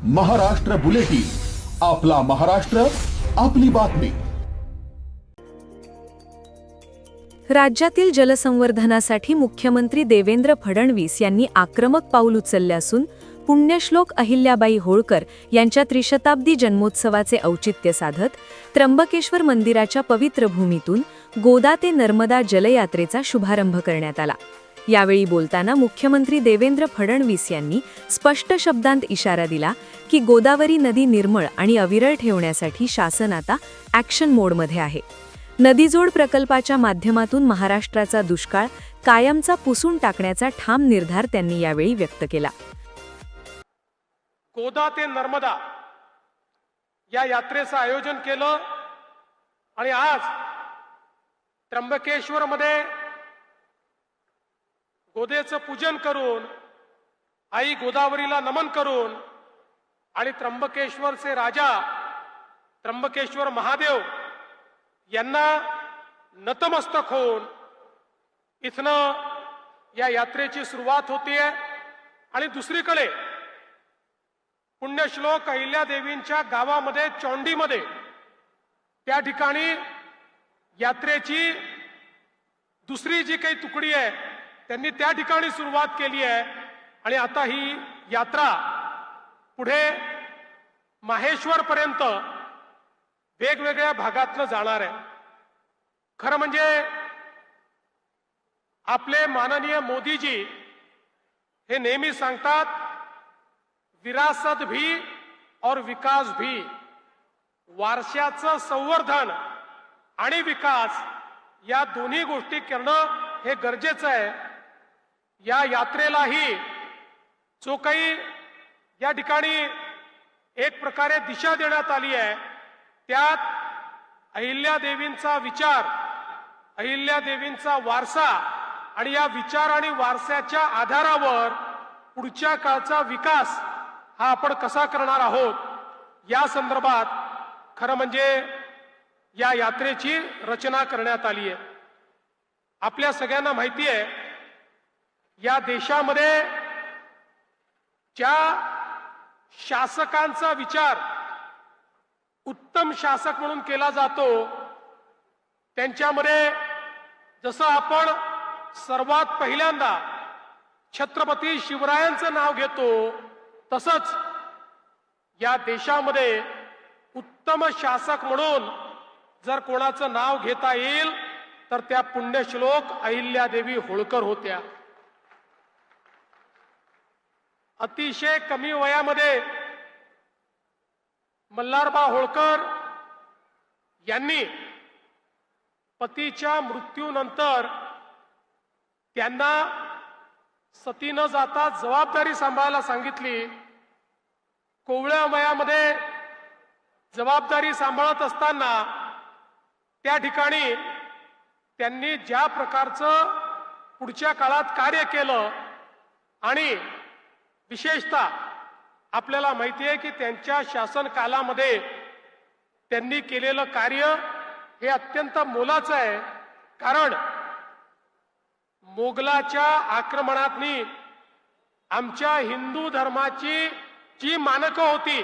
Maharashtra bulletin, आपला महाराष्ट्र, आपली बातमी। राज्यातील जलसंवर्धनासाठी मुख्यमंत्री देवेंद्र फडणवीस यांनी आक्रमक पाऊल उचलले असून पुण्यश्लोक अहिल्याबाई होळकर यांच्या त्रिशताब्दी जन्मोत्सवाचे औचित्य साधत त्र्यंबकेश्वर मंदिराच्या पवित्र भूमीतून गोदा ते नर्मदा जलयात्रेचा शुभारंभ करण्यात आला। यावेळी बोलताना मुख्यमंत्री देवेंद्र फडणवीस यांनी स्पष्ट शब्दांत इशारा दिला की गोदावरी नदी निर्मळ आणि अविरळ ठेवण्यासाठी शासन आता ॲक्शन मोडमध्ये आहे। नदीजोड प्रकल्पाच्या माध्यमातून महाराष्ट्राचा दुष्काळ कायमचा पुसून टाकण्याचा ठाम निर्धार त्यांनी यावेळी व्यक्त केला। गोदा ते नर्मदा या यात्रेचं आयोजन केलं आणि आज त्र्यंबकेश्वरमध्ये गोदेचं पूजन करून आई गोदावरीला नमन करून आणि त्र्यंबकेश्वरचे राजा त्र्यंबकेश्वर महादेव यांना नतमस्तक होऊन इथनं या यात्रेची सुरुवात होतीये। आणि दुसरीकडे पुण्यश्लोक अहिल्यादेवींच्या गावामध्ये चौंडीमध्ये त्या ठिकाणी यात्रेची दुसरी जी काही तुकडी आहे त्यांनी त्या ठिकाणी सुरुवात केली आहे आणि आता ही यात्रा पुढे माहेश्वर पर्यंत वेगवेगळ्या भागातनं जाणार आहे। खरं म्हणजे आपले माननीय मोदीजी हे नेहमी सांगतात, विरासत भी और विकास भी, वारशाचं संवर्धन आणि विकास या दोन्ही गोष्टी करणं हे गरजेचं आहे। या यात्रेलाही जो काही या ठिकाणी एक प्रकारे दिशा देण्यात आली आहे त्यात अहिल्यादेवींचा विचार, अहिल्यादेवींचा वारसा आणि या विचार आणि वारसाच्या आधारावर पुढच्या काळचा विकास हा आपण कसा करणार आहोत या संदर्भात खरं म्हणजे या यात्रेची रचना करण्यात आली आहे। आपल्या सगळ्यांना माहिती आहे, या देशामध्ये ज्या शासकांचा विचार उत्तम शासक म्हणून केला जातो त्यांच्यामध्ये जसं आपण सर्वात पहिल्यांदा छत्रपती शिवरायांचं नाव घेतो तसंच या देशामध्ये उत्तम शासक म्हणून जर कोणाचं नाव घेता येईल तर त्या पुण्यश्लोक अहिल्यादेवी होळकर होत्या। अतिशय कमी वयामध्ये मल्हारबा होळकर यांनी पतीच्या मृत्यूनंतर त्यांना सती न जाता जबाबदारी सांभाळायला सांगितली। कोवळ्या वयामध्ये जबाबदारी सांभाळत असताना त्या ठिकाणी त्यांनी ज्या प्रकारचं पुढच्या काळात कार्य केलं आणि विशेषतः आपल्याला माहिती आहे की त्यांच्या शासन कालामध्ये त्यांनी केलेलं कार्य हे अत्यंत मोलाचं आहे। कारण मोगलाच्या आक्रमणातनी आमच्या हिंदू धर्माची जी मानकं होती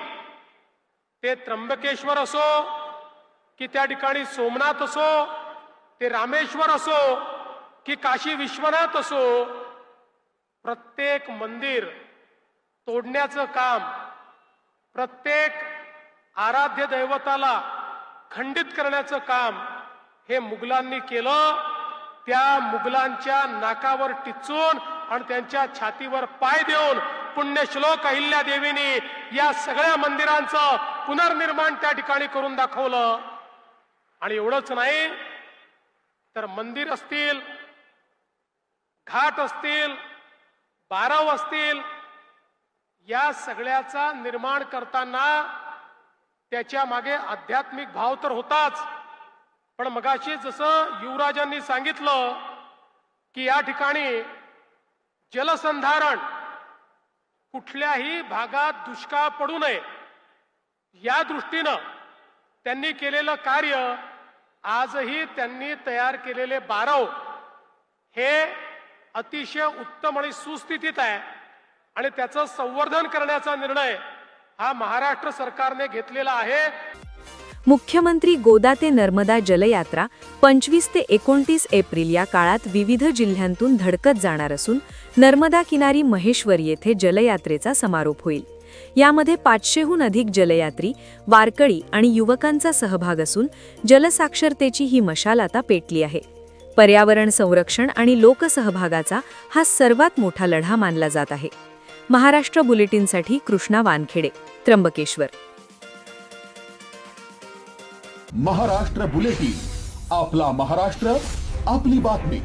ते त्र्यंबकेश्वर असो की त्या ठिकाणी सोमनाथ असो, ते रामेश्वर असो की काशी विश्वनाथ असो, प्रत्येक मंदिर तोडण्याचं काम, प्रत्येक आराध्य दैवताला खंडित करण्याचं काम हे मुघलांनी केलं। त्या मुघलांच्या नाकावर टिचून आणि त्यांच्या छातीवर पाय देऊन पुण्यश्लोक अहिल्यादेवींनी या सगळ्या मंदिरांचं पुनर्निर्माण त्या ठिकाणी करून दाखवलं। आणि एवढंच नाही तर मंदिर असतील, घाट असतील, बारव असतील, या सगळ्याचा निर्माण करताना त्याच्या मागे आध्यात्मिक भाव तर होताच, पण मगाशी जसं युवराजांनी सांगितलं की या ठिकाणी जलसंधारण, कुठल्याही भागात दुष्काळ पडू नये या दृष्टीनं त्यांनी केलेलं कार्य, आजही त्यांनी तयार केलेले बारव हे अतिशय उत्तम आणि सुस्थितीत आहे आणि त्याचं संवर्धन करण्याचा निर्णय हा महाराष्ट्र सरकारने घेतलेला आहे. मुख्यमंत्री गोदा ते नर्मदा जलयात्रा 25 ते 29 एप्रिल या काळात विविध जिल्ह्यांतून धडकत जाणार असून नर्मदा किनारी महेश्वर येथे जलयात्रेचा समारोप होईल. यामध्ये 500हून अधिक जलयात्री, वारकरी आणि युवकांचा सहभाग असून जलसाक्षरतेची ही मशाल आता पेटली आहे. पर्यावरण संरक्षण आणि लोकसहभागाचा हा सर्वात मोठा लढा मानला जात आहे. महाराष्ट्र बुलेटिनसाठी कृष्णा वानखेडे, त्र्यंबकेश्वर. महाराष्ट्र बुलेटिन, आपला महाराष्ट्र, आपली बातमी.